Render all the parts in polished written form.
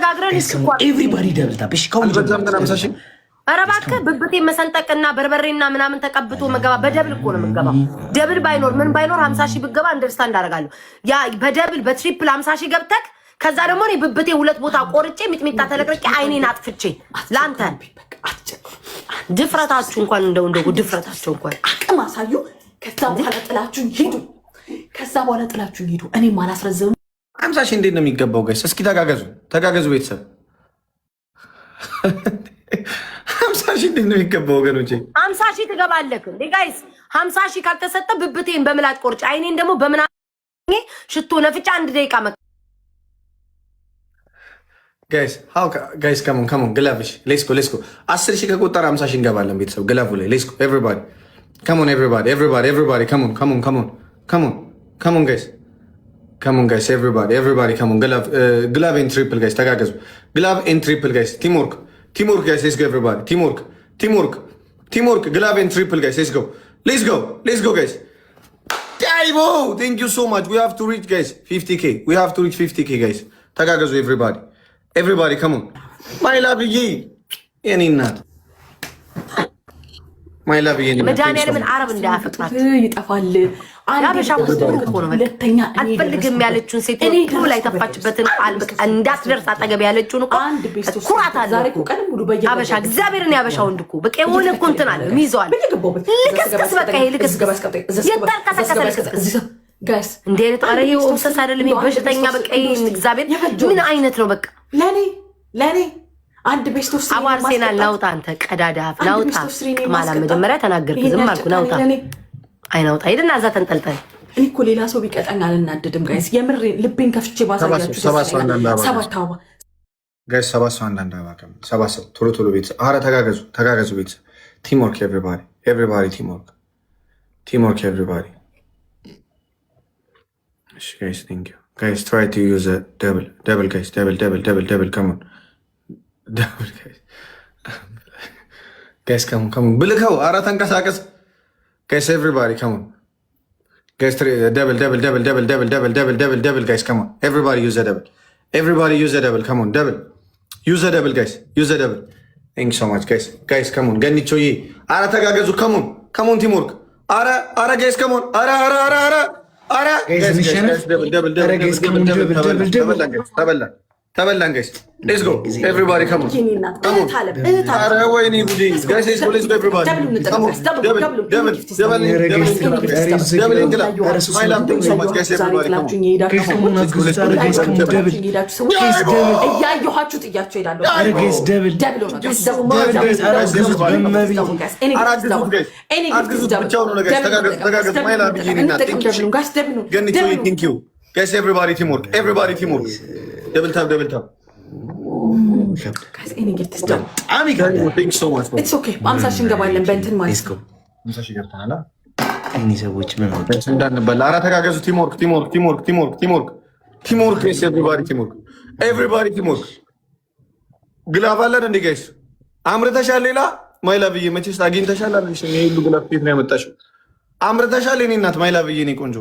ተነጋግረን ኤቭሪባዲ ደብል ታፕ። እሺ ካሁን ኧረ እባክህ ብብቴ መሰንጠቅና በርበሬና ምናምን ተቀብቶ መገባ በደብል እኮ ነው የምገባው። ደብል ባይኖር ምን ባይኖር 50 ሺህ ብገባ አንደርስታንድ አደርጋለሁ። ያ በደብል በትሪፕል 50 ሺህ ገብተክ ከዛ ደግሞ እኔ ብብቴ ሁለት ቦታ ቆርጬ ሚጥሚጣ ተለቅርቄ አይኔን አጥፍቼ ላንተ ድፍረታችሁ እንኳን እንደው ድፍረታችሁ እንኳን አቅም አሳዩ። ከዛ በኋላ ጥላችሁን ሂዱ። እኔ ማላስረዘሙ 50 ሺህ እንዴት ነው የሚገባው? ጋይስ እስኪ ተጋገዙ ቤተሰብ 50 ሺህ እንዴት ነው የሚገባው ወገኖቼ? 50 ሺህ ትገባለህ እንዴ ጋይስ? 50 ሺህ ካልተሰጠ ብብቴን በምላጭ ቆርጬ አይኔን ደግሞ በምናኔ ሽቶ ነፍጫ 1 ደቂቃ ጋይስ ከሞን ግላቭሽ ሌስኮ 10 ሺህ ከቆጠረ 50 ሺህ እንገባለን ቤተሰብ። ግላቭ ላይ ሌስኮ ኤቭሪባዲ ከሞን ኤቭሪባዲ ከሞን ጋይስ ኤቭሪባዲ ከሞን ግላቭ ኤንድ ትሪፕል ጋይስ ተጋገዙ። ግላቭ ኤንድ ትሪፕል ጋይስ ቲምወርክ ጋይስ ሌትስ ጎ ኤቭሪባዲ ቲምወርክ ግላቭ ኤንድ ትሪፕል ጋይስ ሌትስ ጎ ጋይስ ዳይቦ ቴንክ ዩ ሶ ማች ዊ ሃቭ ቱ ሪች ጋይስ 50k ጋይስ ተጋገዙ ኤቭሪባዲ ከሞን ማይ ላቭዬ የኔ እናት ማይ ላቭዬ መድኃኒዓለምን አረብ እንዳያፈቅራት ይጠፋል። ያበሻ ሁለተኛ አልፈልግም ያለችውን ሴት ሁሉ ላይ ተፋችበትን ቃል በቃ እንዳትደርስ አጠገብ ያለችውን እኮ ኩራት አለ አበሻ። እግዚአብሔርን ያበሻ ወንድ እኮ በቃ የሆነ እኮ እንትን አለ ሚይዘዋል። ልክስክስ በቃ ይሄ ልክስክስ የታርካተከተልክስክስ ጋይስ እንዴ ለጣረ ይሄ ኦብሰስ አይደለም በሽተኛ በቃ እግዚአብሔር ምን አይነት ነው? በቃ ለኔ አንድ ቤስት ኦፍ አቡ አርሴናል ላውጣ አንተ ቀዳዳ ላውጣ ማላ መጀመሪያ ተናገርኩ ዝም አልኩ። ናውጣ አይናውጣ ሄድና እዛ ተንጠልጠል። እኔ እኮ ሌላ ሰው ቢቀጣኝ አልናደድም ጋይስ። የምር ልቤን ከፍቼ ባሳያችሁ ሰባት ቶሎ ቤተሰብ። ኧረ ተጋገዙ ቤተሰብ። ቲምወርክ ኤቭሪባዲ ቲምወርክ ኤቭሪባዲ። እሺ ጋይስ ቴንክ ዩ ጋይስ ትራይ ቱ ዩዝ ደብል ጋይስ ደብል ከሞን ጋይስ ከሞን ብልከው። ኧረ ተንቀሳቀስ ጋይስ ኤቭሪባዲ ከሞን ጋይስ ደብል ጋይስ ከሞን ኤቭሪባዲ ዩዝ ደብል ከሞን ዩዝ ደብል ጋይስ ዩዝ ደብል ቴንክ ዩ ሶ ማች ጋይስ ከሞን ገኒቾዬ። ኧረ ተጋገዙ ከሞን ቲምወርክ። ኧረ ጋይስ ከሞን ተበላን ጋይስ ሌትስ ጎ ኤቭሪባዲ ከሞን ኧረ ወይኔ ጉዴ ጋይስ ሌትስ ጎ ኤቭሪባዲ እያየኋችሁ ጥያቸው ሄዳለሁ። ደብል ታፕ በአምሳ ሺህ እንገባለን በእንትን ማለት ነው። ሰዎች ምን እንዳንበላ። ኧረ ተጋገዙ። ኤቭሪባዲ ቲምወርክ። ግላቭ አለን እንዴ ጋይስ? አምርተሻል። ሌላ ማይላብዬ መቼስ አግኝተሻል አለሽ። ይሄ ሁሉ ግላቭ ፊት ነው ያመጣሽው። አምርተሻል የኔ እናት ማይላብዬ። እኔ ቆንጆ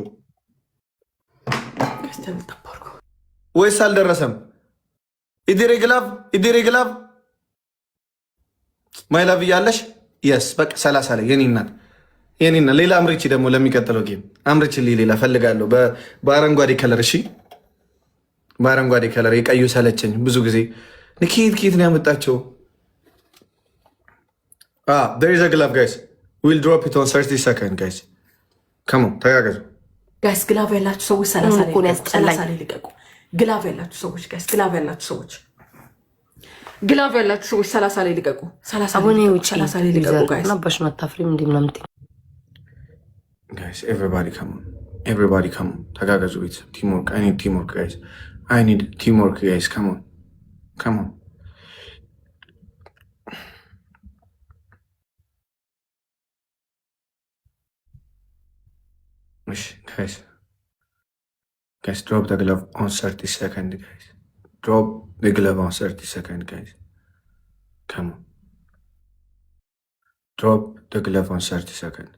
ወይስ አልደረሰም? ኢዲሬ ግላቭ ማይላቭ እያለሽ የስ በቃ 30 ላይ የኔ እናት ሌላ አምርቺ ደግሞ ለሚቀጥለው ጌም አምርችልኝ። ሌላ ፈልጋለሁ በአረንጓዴ ከለር። እሺ በአረንጓዴ ከለር። የቀዩ ሰለቸኝ ብዙ ጊዜ። ኬት ነው ያመጣቸው? there is a glove guys we'll drop it on 30 seconds guys come on ተጋገዙ ጋይስ። ግላቭ ያላችሁ ሰዎች 30 ላይ ልቀቁ። ግላቭ ያላችሁ ሰዎች ጋይስ፣ ግላቭ ያላችሁ ሰዎች 30 ላይ ልቀቁ። 30 ላይ ልቀቁ ጋይስ። ናባሽ ማታፍሪም እንዴ ምናምን ጋይስ ኤቭሪባዲ ካም ኦን ተጋገዙ ቤተሰብ። ቲምወርክ አይ ኒድ ቲምወርክ ጋይስ አይ ኒድ ቲምወርክ ጋይስ ካም ኦን እሺ guys drop the glove on 30 seconds guys. Drop the glove on 30 seconds guys. Come on. Drop the glove on 30 seconds.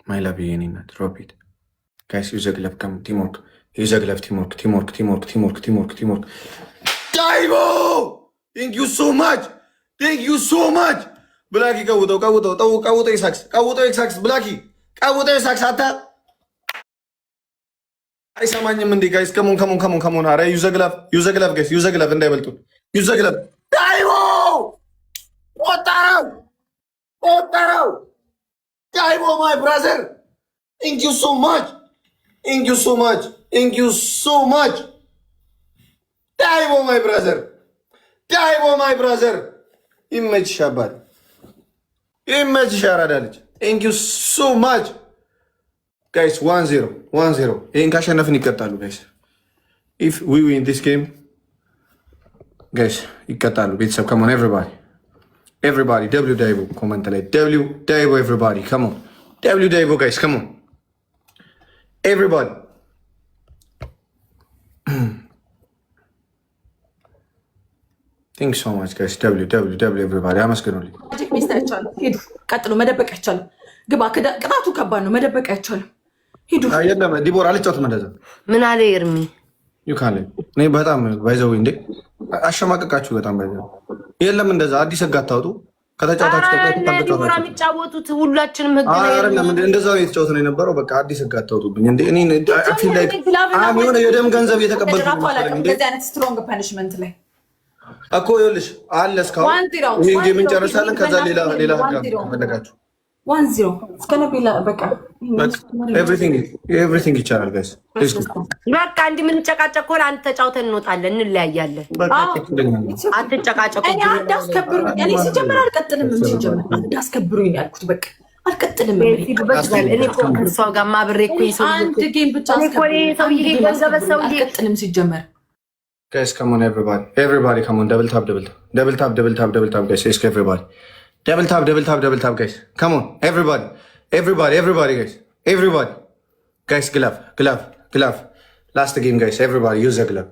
My love you Nina. Drop it. Guys use a glove. Come teamwork. Use a glove. Teamwork. ዳይቦ ቴንክ ዩ ሶ ማች ቴንክ ዩ ሶ ማች ብላኪ ቀውጠው ኢሳክስ ብላኪ ቀውጠው ኢሳክስ አታ አይሰማኝም እንዴ ጋይስ ከሞን አረ ዩዘግላፍ ጋይስ ዩዘግላፍ እንዳይበልጡን ዩዘግላፍ ዳይቦ ቆጠረው ዳይቦ ማይ ብራዘር ቴንክ ዩ ሶ ማች ዳይቦ ማይ ብራዘር ይመችሽ አባት ይመችሽ አራዳ ልጅ ቴንክ ዩ ሶ ማች ጋይስ 1-0 ይህን ካሸነፍን ይቀጣሉ ጋይስ ኢፍ ዊ ዊን ዲስ ጌም ጋይስ ይቀጣሉ ቤተሰብ ከሞን ኤቭሪባዲ ደብሊው ዳይቦ ኮመንት ላይ ደብሊው ዳይቦ ኤቭሪባዲ ከሞን ደብሊው ዳይቦ ጋይስ ከሞን ኤቭሪባዲ ቴንክ ሶ ማች ጋይስ ደብሊው ኤቭሪባዲ አመስግኑልኝ ሄዱ ቀጥሎ መደበቅ አይቻልም ግባ ቅጣቱ ከባድ ነው መደበቅ አይቻልም ሂዱ የለም ዲቦራ አልጫወትም እንደዛ ምን አለ ኤርሚ ዩካለ እኔ በጣም ባይዘው እንዴ አሸማቀቃችሁ በጣም ባይዘው የለም እንደዛ አዲስ ህግ አታውጡ ከተጫወታችሁ ዲቦራ የሚጫወቱት ሁላችንም ህግ ነው አይደለም እንደዛ ነው የተጫወተው የነበረው በቃ አዲስ ህግ አታውጡብኝ እንዴ እኔ አፊል ላይ የሆነ የደም ገንዘብ የተቀበልኩ እንደዚህ አይነት ስትሮንግ ፐኒሽመንት ላይ እኮ ይኸውልሽ አለ እስካሁን ይሄን ጌም እንጨርሳለን ከዛ ሌላ ህግ ፈለጋችሁ 1-0 እስከነቢላ በቃ ኤቭሪቲንግ ይቻላል ጋይስ በቃ እንዲህ የምንጨቃጨቅ ከሆነ አንተ ተጫውተን እንወጣለን እንለያያለን አትጨቃጨቁ እኔ ሲጀምር አልቀጥልም ሲጀምር እንዳስከብሩኝ ያልኩት በቃ አልቀጥልም እኔ እኮ ከእሷ ጋር ማብሬ እኮ አንድ ጌም ብቻ አልቀጥልም ሲጀመር guys come on everybody come on double tap guys let's go everybody double tap guys come on everybody guys glove last game guys everybody use a glove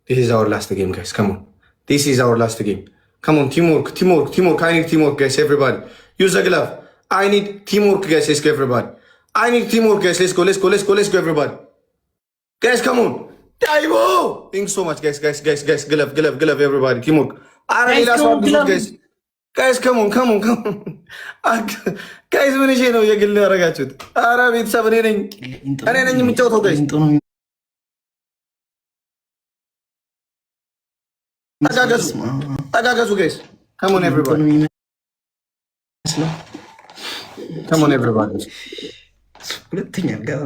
this is our last game guys come on this is our last game come on teamwork I need teamwork guys everybody use a glove I need teamwork guys let's go everybody I need teamwork guys let's go everybody guys come on Daibo thanks so much guys glove everybody teamwork guys come on guys ምን እሺ ነው የግል ያረጋችሁት አረ ቤተሰብ እኔ ነኝ የምጫወተው guys ተጋገዙ guys come on everybody ሁለተኛ ጋር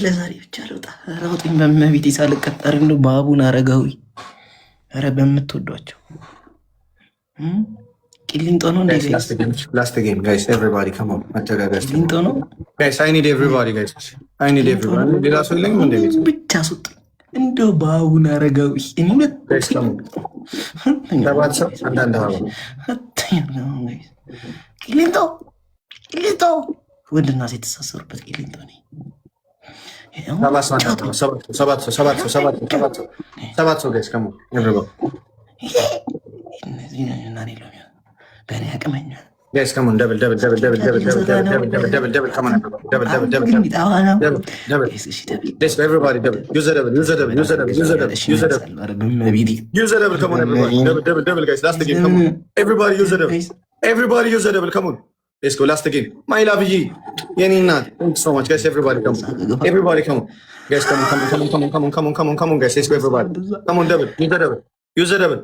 ለዛሬ ብቻ ልውጣ ራውጥኝ በመቤት ሳልቀጠር እንደው ባቡን አረጋዊ ኧረ በምትወዷቸው ቂሊንጦ ነው እንዴ last game guys everybody come on አተጋጋስ ቂሊንጦ ነው guys I need everybody ሌላ ሰው የለኝም እንዴ ቤት ብቻ ሱጥ እንደው ባቡን አረጋዊ እኔ guys come on ተባትሰው አንዳንድ ቂሊንጦ ወንድና ሴት ተሳሰሩበት ቂሊንጦ ነው ሰባት ሰው guys come on everybody በእኔ አቅመኛ guys come on double come on double let's go everybody double use a double come on everybody double guys last game come on everybody use a double come on let's go last game my love you yani not thanks so much guys everybody come on guys come on guys let's go everybody come on double use a double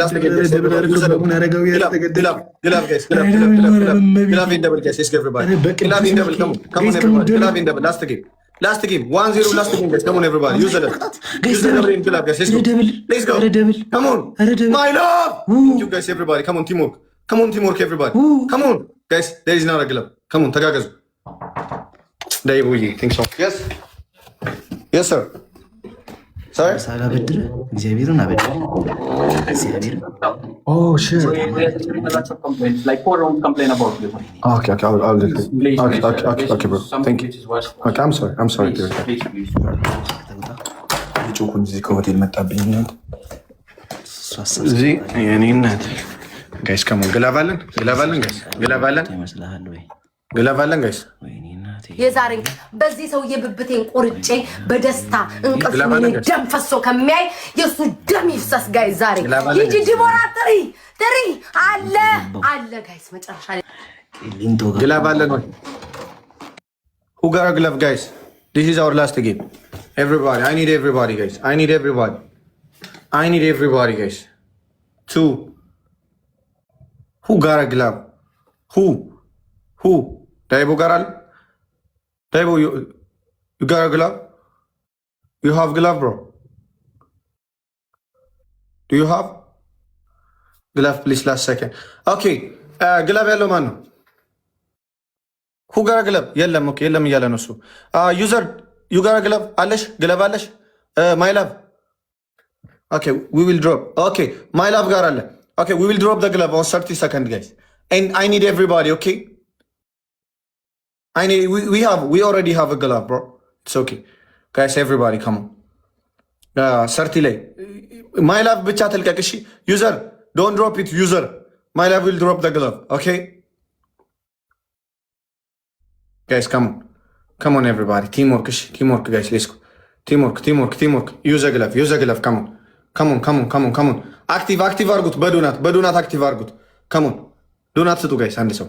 last game use a double glove guys glove in double guys let's go everybody glove in double come on everybody glove in double last game 1-0 last game guys come on everybody use a double in glove guys let's go come on my love you guys everybody come on teamwork everybody come on guys there is not a glove come on ተጋገዙ ዳይቦዬ thanks so yes sir sorry ሳላበድር እግዚአብሔርን አበድር እግዚአብሔር oh shit like 4 don't complain about this okay I'll do it okay bro thank you okay I'm sorry ጮኩን እዚህ ከሆቴል መጣብኝ እናት እዚህ የኔ እናት ጋይስ ከሞን ግላቫለን ጋይስ ግላቫለን ጋይስ የዛሬን በዚህ ሰውዬ ብብቴን ቆርጬ በደስታ እንቅልፍ ደም ፈሶ ከሚያይ የሱ ደም ይፍሰስ ጋይስ ዛሬ ይጂ ዲቦራ ጥሪ አለ ጋይስ መጨረሻ ግላብ አለ ነው who got a glove guys this is our last game everybody I need everybody guys I need everybody guys two who got a glove who Daibo garal Daibo you got a glove you have glove bro do you have glove please last second okay glove yellow man who got a glove የለም ኦኬ የለም እያለ ነው እሱ user you got a glove አለሽ glove አለሽ my love okay we will drop okay my love ጋር አለ okay we will drop the glove on 30 seconds guys and I need everybody okay I need we already have a glove bro it's okay guys everybody come on 30 ላይ my love ብቻ ተልቀቅ እሺ user don't drop it user my love will drop the glove okay guys come on everybody teamwork guys let's go teamwork use a glove come on active አርጉት በዱናት active አርጉት come on ዱናት ስጡ guys አንድ ሰው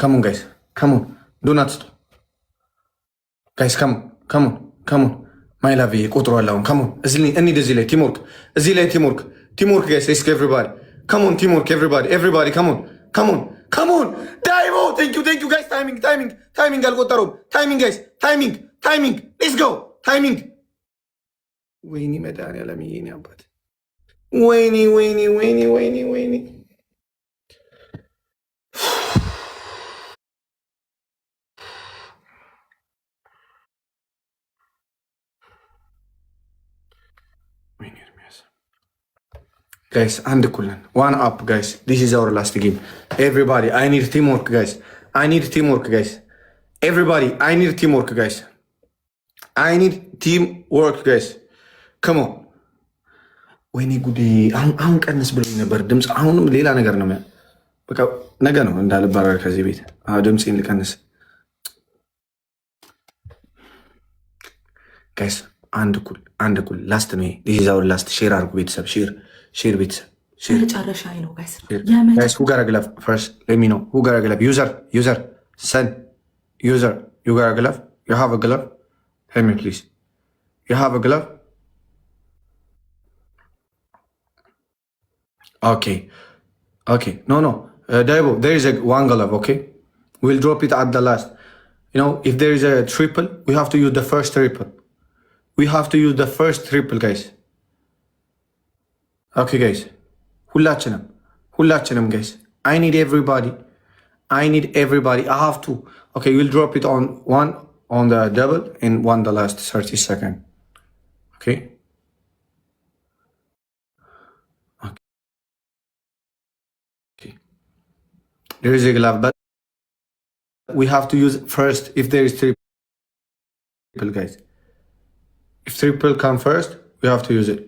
come on guys come on ዱናት ስጡ guys come on my love ቁጥሩ አላውን come on እዚህ ላይ teamwork guys let's go everybody come on teamwork everybody come on Daibo thank you guys timing አልቆጠሩም timing guys timing let's go timing ወይኔ መድኃኒዓለም ይሄኔ አባት ወይኔ guys and kullan one up guys this is our last game everybody I need teamwork guys everybody I need teamwork guys come on ወይኔ ጉዴ አሁን ቀንስ ብሎኝ ነበር ድምፅ አሁንም ሌላ ነገር ነው በቃ ነገ ነው እንዳልባረር ከዚህ ቤት ድምፄን ልቀንስ guys አንድ ኩል ላስት ነው this is our last ሼር አድርጉ ቤተሰብ ሼር ቤተሰብ መጨረሻ ነው ጋይስ who got a glove first let me know who got a glove user son user you got a glove you have a glove help me please you have a glove okay no Daibo there is one glove okay we'll drop it at the last if there is a triple we have to use the first triple guys okay guys ሁላችንም guys I need everybody I have to okay we'll drop it on one on the double and one the last 30 second okay there is a glove but we have to use first if there is triple guys if triple come first we have to use it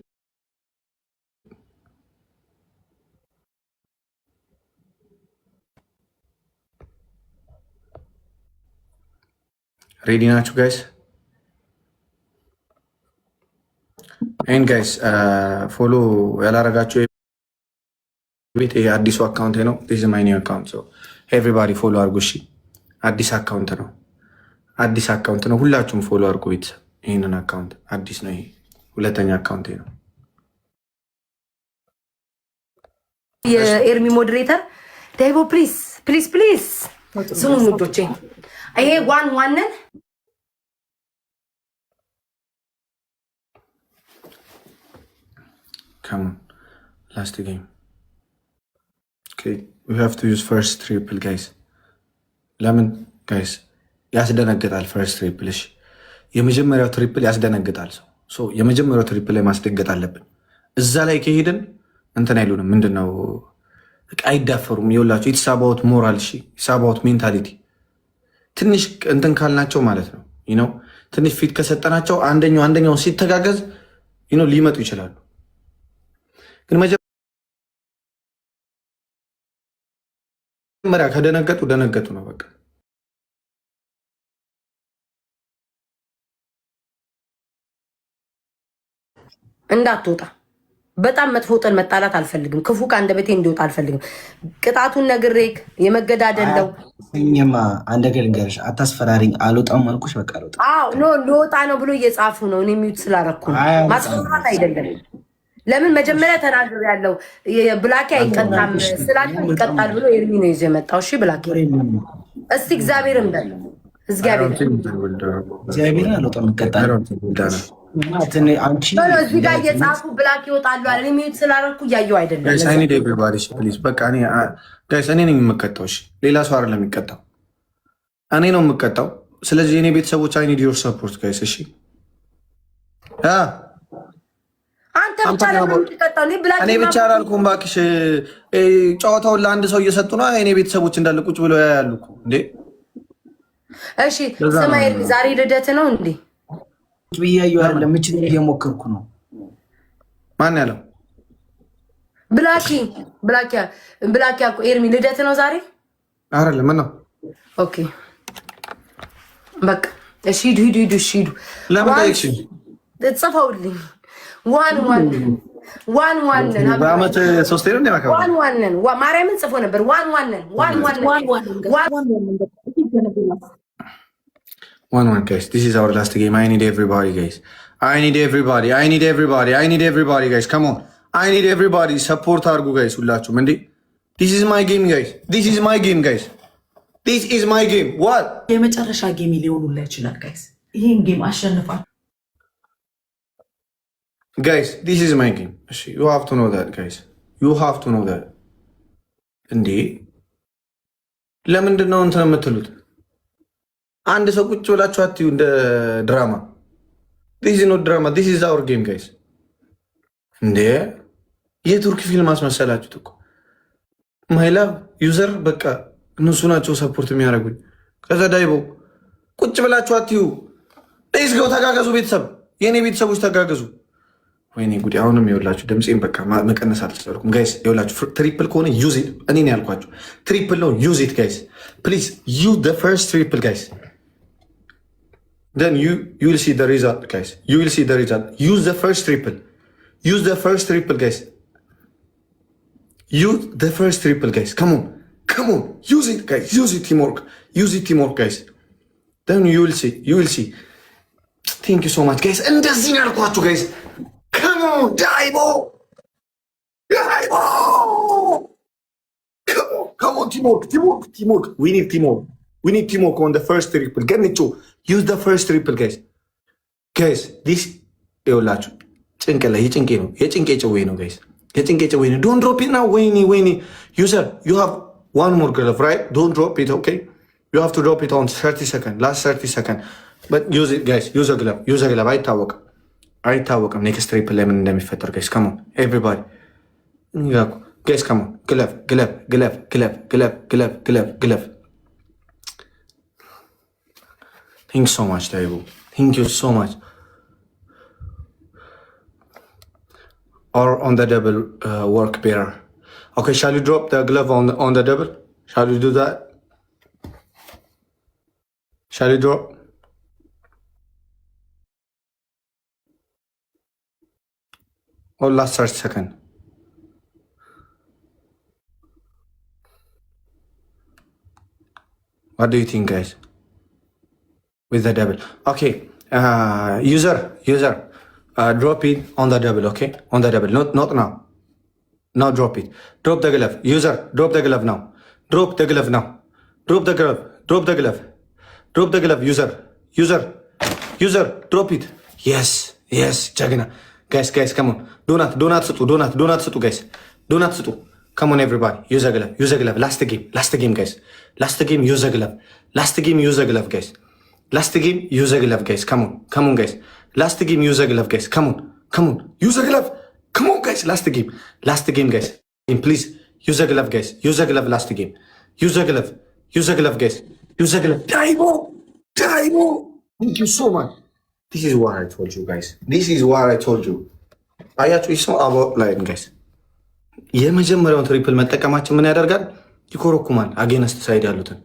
ready ናችሁ guys and guys follow ያላረጋችሁ ቤት አዲሱ አካውንት ነው this is my new account so everybody follow አድርጉ እሺ አዲስ አካውንት ነው ሁላችሁም follow አድርጉ ቤት ይሄንን አካውንት አዲስ ነው ይሄ ሁለተኛ አካውንት ነው የኤርሚ ሞዴሬተር ዳይቦ ፕሊዝ ስሙን ውዶቼ ይሄ ዋንን come on last game okay we have to use first triple guys ለምን guys ያስደነግጣል first triple እሺ የመጀመሪያው ትሪፕል ያስደነግጣል ሰው የመጀመሪያው ትሪፕል ላይ ማስደንገጥ አለብን እዛ ላይ ከሄድን እንትን አይሉንም ምንድነው አይዳፈሩም ይውላችሁ it's about moral እሺ it's about mentality ትንሽ እንትን ካልናቸው ማለት ነው ትንሽ ፊት ከሰጠናቸው አንደኛው ሲተጋገዝ ሊመጡ ይችላሉ ግን መጀመሪያ ከደነገጡ ነው በቃ እንዳትወጣ። በጣም መጥፎ ጠን መጣላት አልፈልግም። ክፉ ከአንደበቴ እንዲወጣ አልፈልግም። ቅጣቱን ነግሬክ የመገዳደለው እኛማ አንድ ነገር ልንገርሽ፣ አታስፈራሪኝ። አልወጣም አልኩሽ፣ በቃ አልወጣም። አዎ ኖ ሊወጣ ነው ብሎ እየጻፉ ነው። እኔ ሚዩት ስላረኩ ማስፈራራት አይደለም። ለምን መጀመሪያ ተናግሬ ያለው ብላኪ አይቀጣም ስላልኩ ይቀጣል ብሎ ኤርሚ ነው ይዞ የመጣው። እሺ ብላኪ እስቲ እግዚአብሔርን በል እግዚአብሔርን አልወጣም እቀጣለሁ። አንቺ እዚህ ጋር እየጻፉ ብላክ ይወጣሉ አለ። እኔ ሚዩት ስላረኩ እያየሁ አይደለም። በቃ እኔ ነኝ የምቀጣው። ሌላ ሰው አይደለም የሚቀጣው፣ እኔ ነው የምቀጣው። ስለዚህ የኔ ቤተሰቦች አይ ኒድ ዮር ሰፖርት ጋይስ። እሺ አንተ ብቻ ነው የምትቀጣው። እኔ ብቻ አላልኩም እባክሽ። ጨዋታውን ለአንድ ሰው እየሰጡ ነው። የኔ ቤተሰቦች እንዳለ ቁጭ ብለው ያያሉ እኮ እንዴ። እሺ ስማኤል ዛሬ ልደት ነው እንዴ? ብያዩ አይደለም ምችል እየሞከርኩ ነው። ማን ያለው? ብላኪ ያልኩ ኤርሚ ልደት ነው ዛሬ አይደለም። ምን ነው? ኦኬ በቃ እሺ ሂዱ። እሺ ሂዱ። ለምን ታይክሽ? ጽፈውልኝ ዋን በአመት 3 ነው እንደማከራ ማርያምን ጽፎ ነበር። ዋን guys. This is our last game. I need everybody guys. I need everybody guys. Come on. I need everybody support አድርጉ guys ሁላችሁም እንዴ. This is my game guys. This is my game. What? የመጨረሻ ጌም ሊሆኑላ ይችላል guys. ይሄን ጌም አሸንፋል guys. This is my game. You have to know that guys. You have to know that. እንዴ ለምንድን ነው እንትን የምትሉት? አንድ ሰው ቁጭ ብላችሁ አትዩ እንደ ድራማ። this is not drama, this is our game guys። እንዴ የቱርክ ፊልም አስመሰላችሁት እኮ። ማይላቭ ዩዘር በቃ እነሱ ናቸው ሰፖርት የሚያደርጉኝ። ከዛ ዳይቦ ቁጭ ብላችሁ አትዩ። ሌትስ ጎ ተጋገዙ። ቤተሰብ የኔ ቤተሰቦች ተጋገዙ። ወይኔ ጉዲ! አሁንም ይኸውላችሁ ድምፄን በቃ መቀነስ አልቻልኩም ጋይስ። ይኸውላችሁ ትሪፕል ከሆነ ዩዝ ኢት። እኔ ነው ያልኳችሁ ትሪፕል ነው፣ ዩዝ ኢት ጋይስ ፕሊዝ። ዩዝ ዘ ፈርስት ትሪፕል ጋይስ then you will see the result guys. You will see the result. Use the first triple guys. Use the first triple guys. Come on use it guys. Use it teamwork guys. Then you will see. Thank you so much guys. እንደዚህ ነው ያልኳችሁ guys. Come on Daibo. Come on teamwork. We need teamwork on the first triple. Get it too. Use the first triple guys. This ይኸውላችሁ ጭንቅላ የጭንቄ ጨዌ ነው guys. የጭንቄ ጨዌ ነው። Don't drop it now. ወይኔ user, you have one more glove right? Don't drop it, okay? You have to drop it on 30 seconds. Last 30 seconds. But use it guys. Use a glove. አይታወቅም ኔክስት ትሪፕል ላይ ምን እንደሚፈጠር guys. Come on everybody. Guys come on. Glove. Thank you so much, Daibu. Thank you so much. Or on the double work better. Okay, shall you drop the glove on the double? Shall you do that? Shall you drop? Or last 30 seconds? What do you think, guys? With the double. Okay. User. Drop it on the double, okay? On the double. Not now. Now drop it. Drop the glove. User, drop the glove now. Drop the glove, user. Drop it. Yes. Jagna. Guys, come on. Donut sutu, guys. Donut sutu. Come on, everybody. Use a glove. Last game, guys. Use a glove. Guys. Last game, use a glove, guys. Come on, guys. Last game, use a glove, guys. Come on. Use a glove. Come on, guys. Last game, guys. Please, use a glove, guys. Use a glove last game. Use a glove, guys. Use a glove. Daibo. Thank you so much. This is what I told you, guys. አያችሁ ሰው አባውት ላይን ጋይስ የመጀመሪያውን ትሪፕል መጠቀማችን ምን ያደርጋል? ይኮረኩማል። አጌነስት ሳይድ ያሉትን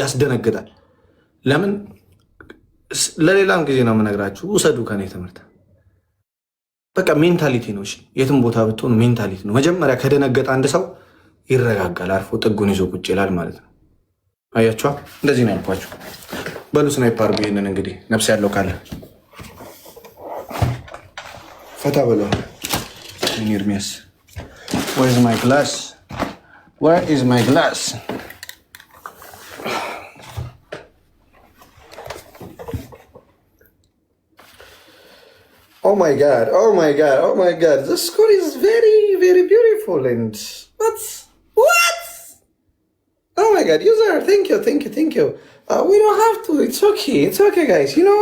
ያስደነግጣል። ለምን? ለሌላም ጊዜ ነው የምነግራችሁ። ውሰዱ ከኔ ትምህርት። በቃ ሜንታሊቲ ነው። እሺ የትም ቦታ ብትሆኑ ሜንታሊቲ ነው። መጀመሪያ ከደነገጠ አንድ ሰው ይረጋጋል፣ አርፎ ጥጉን ይዞ ቁጭ ይላል ማለት ነው። አያችኋ? እንደዚህ ነው ያልኳችሁ። በሉ ስናይፕ አድርጉ። ይህንን እንግዲህ ነፍስ ያለው ካለ ፈታ ብለዋል። ኤርሚያስ where is my glass? Where is my glass? Oh my god, oh my god, oh my god. This school is very, very beautiful and what? Oh my god, user, thank you, thank you, thank you. We don't have to, it's okay guys, you know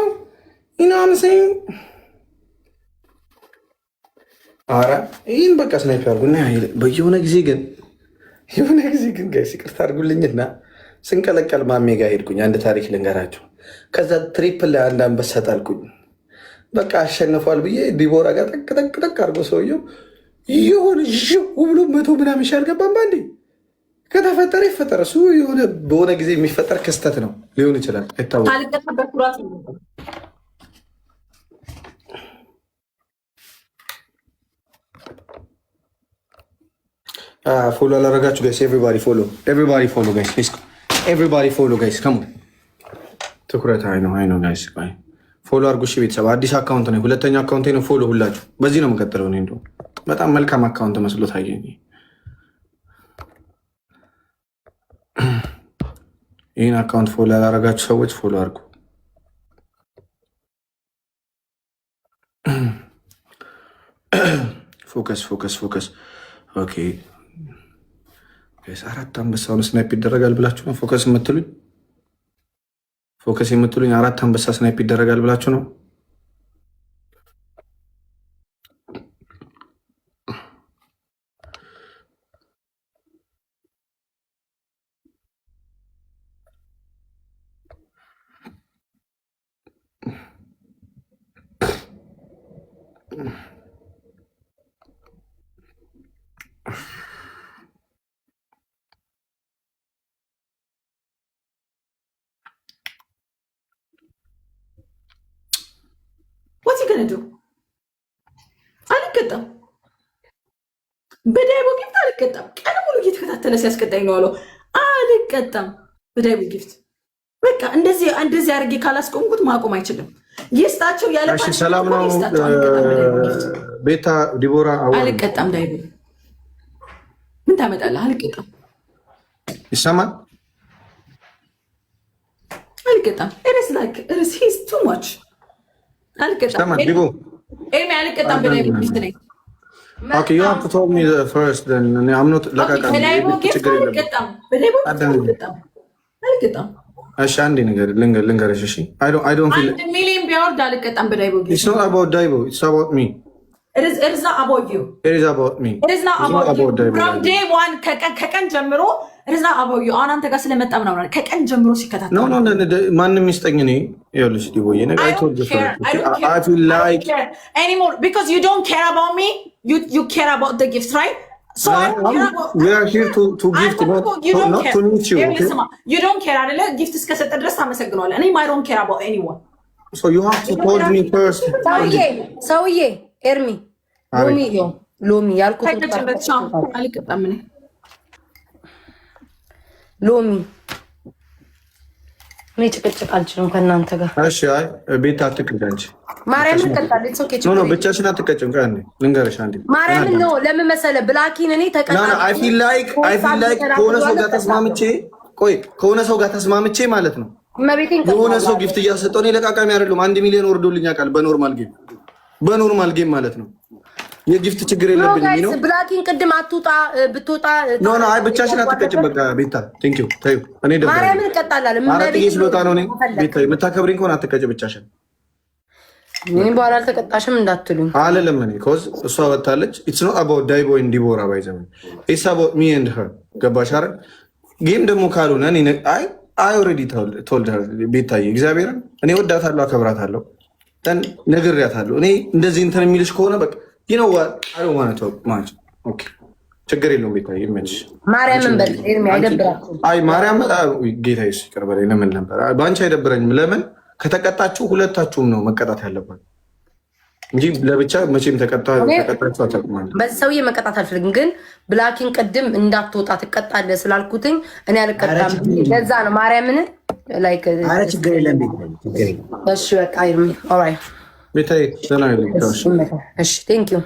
what I'm saying? አረ ይህን በቃ ስናይፕ አድርጉና በየሆነ ጊዜ ግን ጋይስ ይቅርታ አድርጉልኝና ስንቀለቀል ማሜ ጋር ሄድኩኝ። አንድ ታሪክ ልንገራቸው። ከዛ ትሪፕል ላይ አንድ አንበሳ ጣልኩኝ። በቃ አሸንፏል ብዬ ዲቦራ ጋር ጠቅ አድርጎ ሰውየው የሆነ ብሎ 100 ምናምን ሺህ አልገባም። ባንዴ ከተፈጠረ ይፈጠረ። እሱ የሆነ በሆነ ጊዜ የሚፈጠር ክስተት ነው ሊሆን ይችላል፣ አይታወቅም። ፎሎ አላረጋችሁ ጋይስ? ኤቭሪባዲ ፎሎ ጋይስ፣ ፕሊዝ ኤቭሪባዲ ፎሎ ጋይስ። ከሙ ትኩረት አይ ነው ጋይስ፣ ፎሎ አድርጉ። እሺ ቤተሰብ፣ አዲስ አካውንት ነው፣ ሁለተኛ አካውንቴ ነው። ፎሎ ሁላችሁ። በዚህ ነው የምቀጥለው። እኔ እንደው በጣም መልካም አካውንት መስሎ ታየኝ። ይህን አካውንት ፎሎ ያላረጋችሁ ሰዎች ፎሎ አድርጉ። ፎከስ። ኦኬ ጋይስ፣ 4 አንበሳውን ስናይፕ ይደረጋል ብላችሁ ነው ፎከስ የምትሉኝ? 4 አንበሳ ስናይፕ ይደረጋል ብላችሁ ነው? አልቀጣም። በዳይቦ ጊፍት አልቀጣም። ቀን ሙሉ እየተከታተለ ሲያስቀጣኝ ነው አለው። አልቀጣም በዳይቦ ጊፍት። በቃ እንደዚህ አድርጌ ካላስቆምኩት ማቆም አይችልም። ይስጣቸው ያለ ሰላም ነው። ቤታ ዲቦራ አልቀጣም። ዳይቦ ምን ታመጣለህ? አልቀጣም። ይሰማል? አልቀጣም። ኢትስ ሂዝ ቱ ማች። አልቀጣም ዲቦ ኤርሚ አልቀጣም። በዳይቦ ጊፍት ነኝ። Okay, you have to tell me first, then I'm not like I can. በዳይቦ ጊፍት አልቀጣም። በዳይቦ ጊፍት አልቀጣም። እሺ አንዴ ነገር ልንገርሽ። እሺ I don't feel $1 million ቢያወርድ አልቀጣም በዳይቦ ጊፍት። It's not about Daibo, it's about me. It is not about you. It is about me. It is not about you. From day one ከቀን ጀምሮ it is not about you. አሁን አንተ ጋር ስለመጣ ምናምን ከቀን ጀምሮ ሲከታተል No, ማንም ይስጠኝ። እኔ ይኸውልሽ ዲቦዬ ነገር I told you I feel like anymore because you don't care about me. You care about the gifts, right? So we are here to give not to meet you. Okay? You don't care አይደለ? gift እስከሰጠ ድረስ ታመሰግናለህ። እኔ I don't care about anyone. So you have to told me first. ሰውዬ ኤርሚ ሎሚ ያልኩት አልቀጣም። እኔ ሎሚ እኔ ጭቅጭቅ አልችልም ከእናንተ ጋር። እሺ አይ ቤት አትቅጭ አንቺ። ማርያምን ቀጣለች። ኦኬ ኖ ብቻሽን አትቀጭም። አንዴ ልንገርሽ አንዴ ማርያምን ነው። ለምን መሰለህ ብላኪን እኔ ተቀጣ I feel like ከሆነ ሰው ጋር ተስማምቼ ማለት ነው የሆነ ሰው ጊፍት እያሰጠው እኔ ለቃቃሚ አይደለም። 1 ሚሊዮን ወርዶልኛ ቃል በኖርማል ጌም ማለት ነው። የጊፍት ችግር የለብኝም ነው። ብላኪን ቅድም አትውጣ ብትወጣ ኖ አይ ብቻሽን አትቀጭም። በቃ ቤታ ቴንክ ዩ ታዩ እኔ ደብረ ማርያምን እቀጣላለሁ። አራት ስለወጣ ነው። እኔ ቤታ የምታከብሪኝ ከሆነ አትቀጭ ብቻሽን። እኔ በኋላ አልተቀጣሽም እንዳትሉኝ አለለም። እኔ ኮዝ እሷ ወጣለች። ኢትስ ኖት አባውት ዳይቦ ኤንድ ዲቦራ ባይ ዘ ወይ ኢትስ አባውት ሚ ኤንድ ሄር። ገባሽ አይደል? ጌም ደግሞ ካልሆነ እኔ አይ ኦልሬዲ ቶልድ ሄር ቤታዬ እግዚአብሔርን እኔ ወዳታለሁ፣ አከብራታለሁ፣ ነግሬያታለሁ። እኔ እንደዚህ እንትን የሚልሽ ከሆነ በቃ ይነዋ አይ ዶንት ዋንት ቱ ቶክ ማች ኦኬ፣ ችግር የለውም ቤታዬ። ይመችሽ። ማርያምን በል ኤርሚ አይደብራችሁ። አይ ማርያም ጌታዬ ይቅር በለኝ። ለምን ነበር በአንቺ አይደብረኝም። ለምን ከተቀጣችሁ ሁለታችሁም ነው መቀጣት ያለባችሁ። እንጂ ለብቻ መቼም ተቀጣችሁ አታውቁም። በዚህ ሰውዬ መቀጣት አልፈልግም፣ ግን ብላኪን ቅድም እንዳትወጣ ትቀጣለህ ስላልኩትኝ እኔ አልቀጣም። ለዛ ነው ማርያምን ላይክ ኧረ ችግር የለም። እሺ በቃ ይርሚ ኦራይት ቤታዬ ሰላም ይልኝ። እሺ ቴንክ ዩ